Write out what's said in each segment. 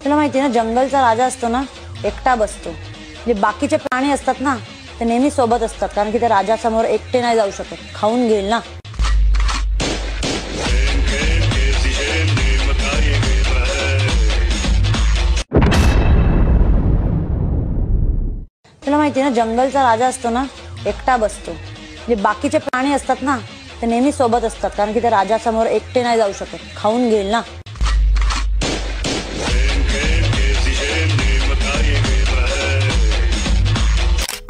तुला माहिती आहे ना, जंगलचा राजा असतो ना, एकटा बसतो. जे बाकीचे प्राणी असतात ना, ते नेहमी सोबत असतात, कारण की ते राजासमोर एकटे नाही जाऊ शकत. खाऊन घेईल ना. तुला माहिती आहे ना, जंगलचा राजा असतो ना, एकटा बसतो. जे बाकीचे प्राणी असतात ना, ते नेहमी सोबत असतात, कारण की ते राजासमोर एकटे नाही जाऊ शकत. खाऊन घेईल ना.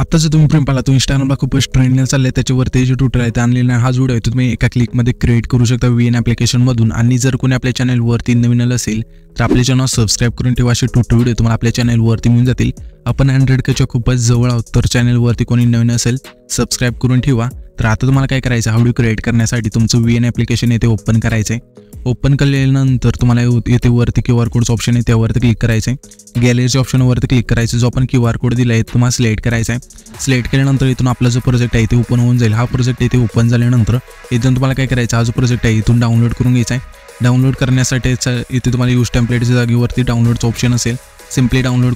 आता जर तुम्ही प्रेम पाहिला तो इंस्टाग्रामला खूपच ट्रेंडिंग चाललाय, त्याच्यावरती जे ट्यूटर आहे ते आणलेला आहे. हा व्हिडिओ आहे तो तुम्ही एका क्लिकमध्ये क्रिएट करू शकता VN ॲप्लिकेशनमधून. आणि जर कोणी आपल्या चॅनलवरती नवीन असेल तर आपल्या चॅनल सबस्क्राईब करून ठेवा. असे ट्यूटर व्हिडिओ तुम्हाला आपल्या चॅनलवरती मिळून जातील. आपण 100Kच्या खूपच जवळ आहोत, तर चॅनलवरती कोणी नवीन असेल सबस्क्राईब करून ठेवा. तर आता तुम्हाला काय करायचं, हा व्हिडिओ क्रिएट करण्यासाठी तुमचं VN ॲप्लिकेशन येथे ओपन करायचं आहे. ओपन केल्यानंतर तुम्हाला येथे वरती QR कोडचं ऑप्शन आहे, त्यावरती क्लिक करायचं आहे. गॅलरीच्या ऑप्शनवरती क्लिक करायचं. जो आपण QR कोड दिला आहे तुम्हाला सिलेक्ट करायचा आहे. सिलेक्ट केल्यानंतर इथून आपला जो प्रोजेक्ट आहे ते ओपन होऊन जाईल. हा प्रोजेक्ट इथे ओपन झाल्यानंतर इथून तुम्हाला काय करायचं, हा जो प्रोजेक्ट आहे इथून डाउनलोड करून घ्यायचा आहे. डाउनलोड करण्यासाठी इथे तुम्हाला यूज टेम्पलेटच्या जागेवरती डाउनलोडचं ऑप्शन असेल, सिम्पली डाउनलोड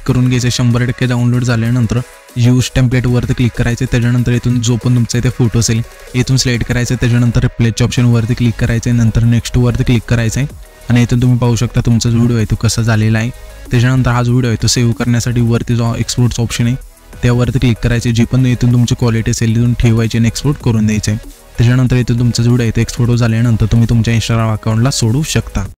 करून घ्यायचं. 100% डाउनलोड झाल्यानंतर यूज टेम्पलेटवरती क्लिक करायचं. त्याच्यानंतर इथून जो पण तुमचा इथे फोटो असेल इथून सिलेक्ट करायचं. त्याच्यानंतर रिप्लेसच्या ऑप्शनवरती क्लिक करायचं आहे. नंतर नेक्स्टवरती क्लिक करायचं आहे. आणि इथून तुम्ही पाहू शकता तुमचा जो व्हिडिओ आहे तो कसा झालेला आहे. त्याच्यानंतर हा जो व्हिडिओ आहे तो सेव्ह करण्यासाठी वरती जो एक्सपोर्टचा ऑप्शन आहे त्यावरती क्लिक करायचे. जी पण इथून तुमची क्वालिटी असेल तिथून ठेवायची आणि एक्सपोर्ट करून द्यायचं आहे. त्याच्यानंतर इथून तुमचा जो व्हिडिओ आहे तो एक्सपोर्ट झाल्यानंतर तुम्ही तुमच्या इंस्टाग्राम अकाउंटला सोडू शकता.